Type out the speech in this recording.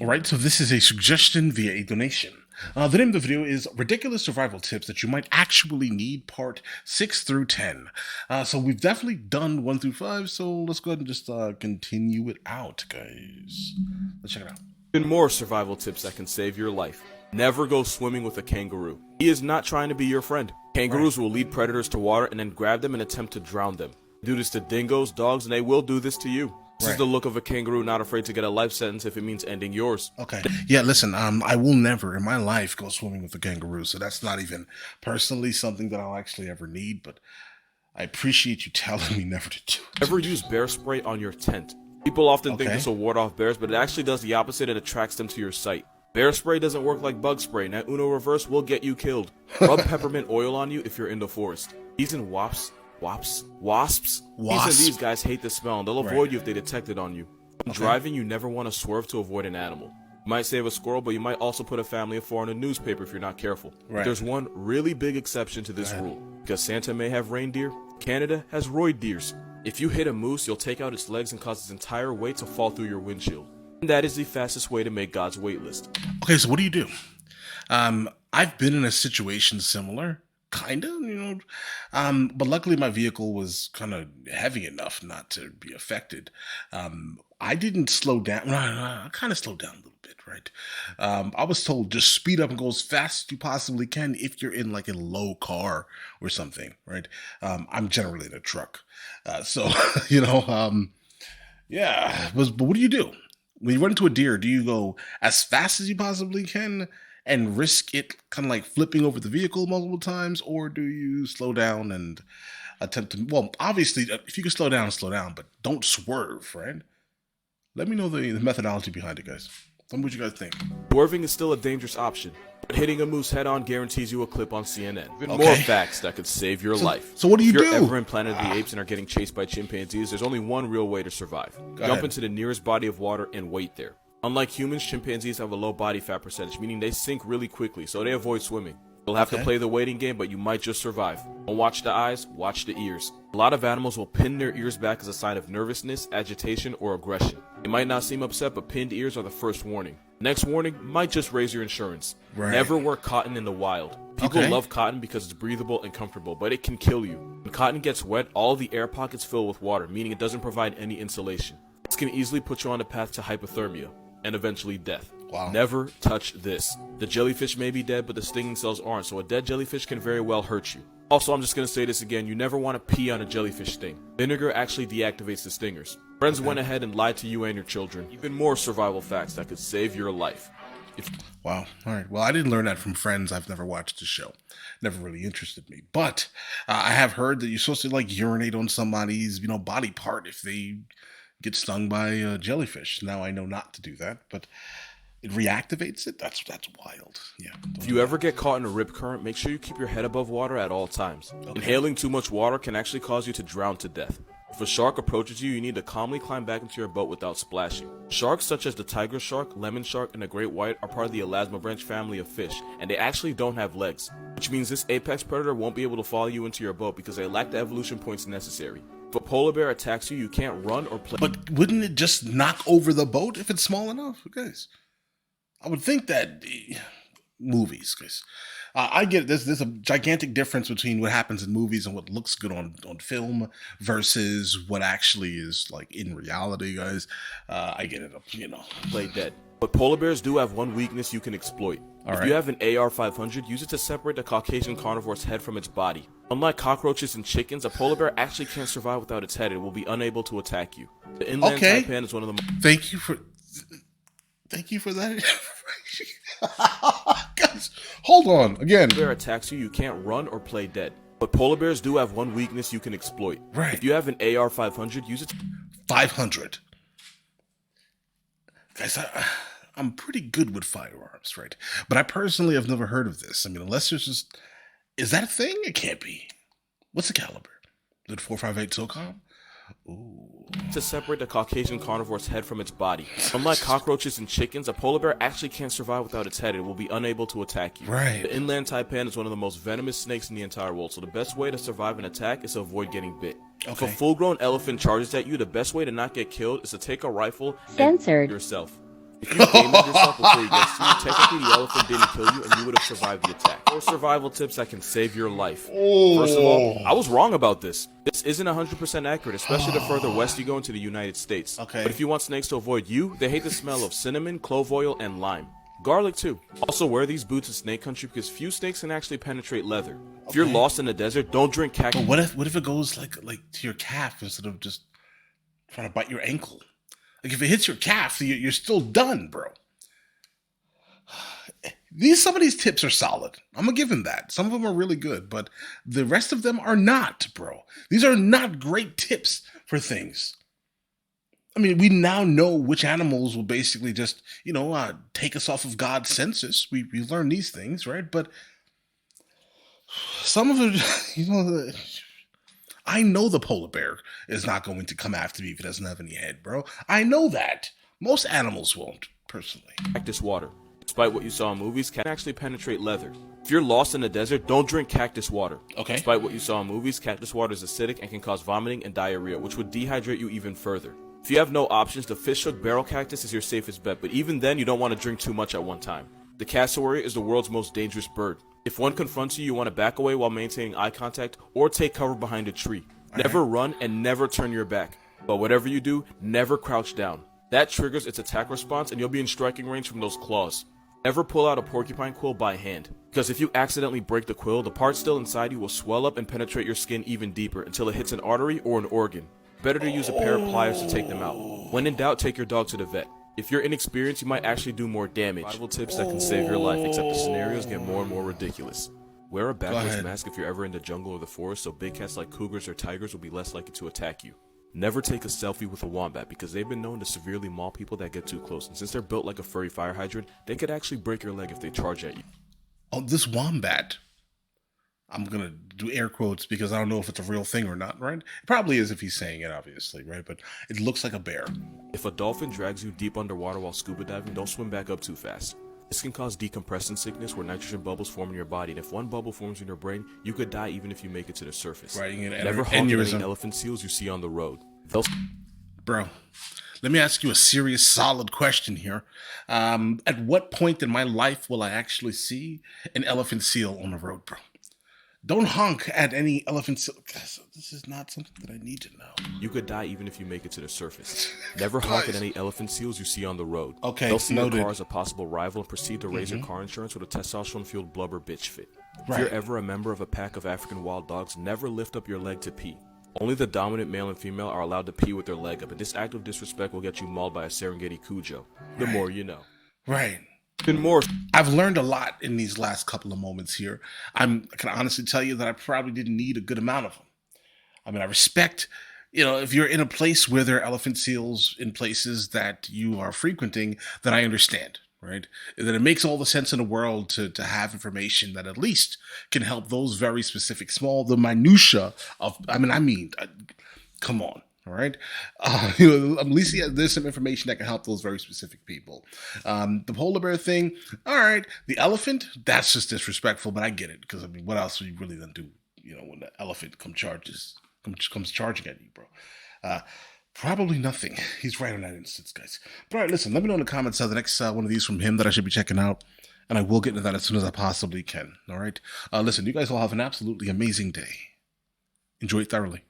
Alright, so this is a suggestion via a donation. The name of the video is Ridiculous Survival Tips That You Might Actually Need, part 6 through 10. So we've definitely done 1 through 5, so let's go ahead and just continue it out, guys. Let's check it out. Even more survival tips that can save your life. Never go swimming with a kangaroo. He is not trying to be your friend. Kangaroos will lead predators to water and then grab them and attempt to drown them. Do this to dingoes, dogs, and they will do this to you. This is the look of a kangaroo not afraid to get a life sentence if it means ending yours. Okay. Yeah, listen, I will never in my life go swimming with a kangaroo, so that's not even personally something that I'll actually ever need, but I appreciate you telling me never to do it. Never use bear spray on your tent. People often think this will ward off bears, but it actually does the opposite and attracts them to your site. Bear spray doesn't work like bug spray, and that Uno reverse will get you killed. Rub peppermint oil on you if you're in the forest. Bees and wasps. These guys hate the smell, and they'll avoid you if they detect it on you. When driving, you never want to swerve to avoid an animal. You might save a squirrel, but you might also put a family of 4 in a newspaper if you're not careful. There's one really big exception to this rule. Because Santa may have reindeer, Canada has roid deers. If you hit a moose, you'll take out its legs and cause its entire weight to fall through your windshield. And that is the fastest way to make God's wait list. Okay, so what do you do? I've been in a situation similar, kind of, but luckily my vehicle was kind of heavy enough not to be affected. I didn't slow down. No, I kind of slowed down a little bit, right? I was told just speed up and go as fast as you possibly can if you're in like a low car or something, right? I'm generally in a truck. So, yeah. But what do you do? When you run into a deer, do you go as fast as you possibly can and risk it kind of like flipping over the vehicle multiple times, or do you slow down and attempt to, well, obviously, if you can slow down, but don't swerve, right? Let me know the methodology behind it, guys. Tell me what you guys think. Swerving is still a dangerous option, but hitting a moose head-on guarantees you a clip on CNN. Even more facts that could save your life. So what do you do? If you're ever in Planet of the Apes and are getting chased by chimpanzees, there's only one real way to survive. Jump into the nearest body of water and wait there. Unlike humans, chimpanzees have a low body fat percentage, meaning they sink really quickly, so they avoid swimming. You'll have to play the waiting game, but you might just survive. Don't watch the eyes, watch the ears. A lot of animals will pin their ears back as a sign of nervousness, agitation, or aggression. They might not seem upset, but pinned ears are the first warning. Next warning might just raise your insurance. Never wear cotton in the wild. People love cotton because it's breathable and comfortable, but it can kill you. When cotton gets wet, all the air pockets fill with water, meaning it doesn't provide any insulation. This can easily put you on a path to hypothermia and eventually death. Never touch this. The jellyfish may be dead, but the stinging cells aren't, so a dead jellyfish can very well hurt you. Also, I'm just going to say this again, you never want to pee on a jellyfish sting. Vinegar actually deactivates the stingers. Friends went ahead and lied to you and your children. Even more survival facts that could save your life. Wow. All right. Well, I didn't learn that from friends. I've never watched the show. Never really interested me. But I have heard that you're supposed to like urinate on somebody's, body part if they get stung by a jellyfish. Now I know not to do that, but it reactivates it. That's wild. Yeah. If you ever get caught in a rip current, make sure you keep your head above water at all times. Inhaling too much water can actually cause you to drown to death. If a shark approaches you, you need to calmly climb back into your boat without splashing. Sharks such as the tiger shark, lemon shark, and the great white are part of the elasmobranch family of fish, and they actually don't have legs, which means this apex predator won't be able to follow you into your boat because they lack the evolution points necessary. If a polar bear attacks you, you can't run or play. But wouldn't it just knock over the boat if it's small enough? Guys, I would think that movies, guys. I get this. There's a gigantic difference between what happens in movies and what looks good on film versus what actually is like in reality, guys. I get it, Play dead. But polar bears do have one weakness you can exploit. If you have an AR-500, use it to separate the Caucasian carnivore's head from its body. Unlike cockroaches and chickens, a polar bear actually can't survive without its head. It will be unable to attack you. The inland taipan is one of the most... Thank you for that. Guys, hold on. Again. If a bear attacks you, you can't run or play dead. But polar bears do have one weakness you can exploit. If you have an AR-500, use it... 500. Guys, I'm pretty good with firearms, right? But I personally have never heard of this. I mean, unless there's just... Is that a thing? It can't be. What's the caliber? Is it 4.58 SOCOM? Ooh. To separate the Caucasian carnivore's head from its body. Unlike cockroaches and chickens, a polar bear actually can't survive without its head. It will be unable to attack you. The inland taipan is one of the most venomous snakes in the entire world, so the best way to survive an attack is to avoid getting bit. If a full-grown elephant charges at you, the best way to not get killed is to take a rifle and shoot yourself. If you aim at yourself before he gets to you, technically the elephant didn't kill you and you would have survived the attack. 4 survival tips that can save your life. First of all, I was wrong about this. This isn't 100% accurate, especially the further west you go into the United States. Okay. But if you want snakes to avoid you, they hate the smell of cinnamon, clove oil, and lime. Garlic too. Also wear these boots in snake country because few snakes can actually penetrate leather. If you're lost in the desert, don't drink cactus. But what if it goes like to your calf instead of just trying to bite your ankle? Like if it hits your calf, you're still done, bro. Some of these tips are solid. I'm gonna give him that. Some of them are really good, but the rest of them are not, bro. These are not great tips for things. I mean, we now know which animals will basically just, take us off of God's census. We learned these things, right? But some of it, I know the polar bear is not going to come after me if it doesn't have any head, bro. I know that. Most animals won't, personally. Cactus water. Despite what you saw in movies, can actually penetrate leather. If you're lost in the desert, don't drink cactus water. Okay. Despite what you saw in movies, cactus water is acidic and can cause vomiting and diarrhea, which would dehydrate you even further. If you have no options, the fishhook barrel cactus is your safest bet, but even then, you don't want to drink too much at one time. The cassowary is the world's most dangerous bird. If one confronts you, you want to back away while maintaining eye contact or take cover behind a tree. Never run and never turn your back. But whatever you do, never crouch down. That triggers its attack response and you'll be in striking range from those claws. Never pull out a porcupine quill by hand, because if you accidentally break the quill, the part still inside you will swell up and penetrate your skin even deeper until it hits an artery or an organ. Better to use a pair of pliers to take them out. When in doubt, take your dog to the vet. If you're inexperienced, you might actually do more damage. Survival tips that can save your life, except the scenarios get more and more ridiculous. Wear a backwards mask if you're ever in the jungle or the forest, so big cats like cougars or tigers will be less likely to attack you. Never take a selfie with a wombat because they've been known to severely maul people that get too close, and since they're built like a furry fire hydrant, they could actually break your leg if they charge at you. Oh, this wombat. I'm going to do air quotes because I don't know if it's a real thing or not, right? It probably is if he's saying it, obviously, right? But it looks like a bear. If a dolphin drags you deep underwater while scuba diving, don't swim back up too fast. This can cause decompression sickness where nitrogen bubbles form in your body, and if one bubble forms in your brain, you could die even if you make it to the surface. Right, Never honk at any elephant seals you see on the road. Bro, let me ask you a serious, solid question here. At what point in my life will I actually see an elephant seal on the road, bro? Don't honk at any elephant seal. This is not something that I need to know. You could die even if you make it to the surface. Never honk at any elephant seals you see on the road. Okay, they'll see noted. your car as a possible rival and proceed to raise your car insurance with a testosterone-fueled blubber bitch fit. If you're ever a member of a pack of African wild dogs, never lift up your leg to pee. Only the dominant male and female are allowed to pee with their leg up, and this act of disrespect will get you mauled by a Serengeti Cujo. The more you know. Right. More. I've learned a lot in these last couple of moments here. I can honestly tell you that I probably didn't need a good amount of them. I mean, I respect, if you're in a place where there are elephant seals in places that you are frequenting, then I understand, right? That it makes all the sense in the world to have information that at least can help those very specific the minutia of, come on. All right. At least there's some information that can help those very specific people. The polar bear thing. All right. The elephant, that's just disrespectful, but I get it. Because, what else would you really then do, when the elephant comes charging at you, bro? Probably nothing. He's right on that instance, guys. But all right, listen, let me know in the comments the next one of these from him that I should be checking out. And I will get into that as soon as I possibly can. All right. Listen, you guys all have an absolutely amazing day. Enjoy it thoroughly.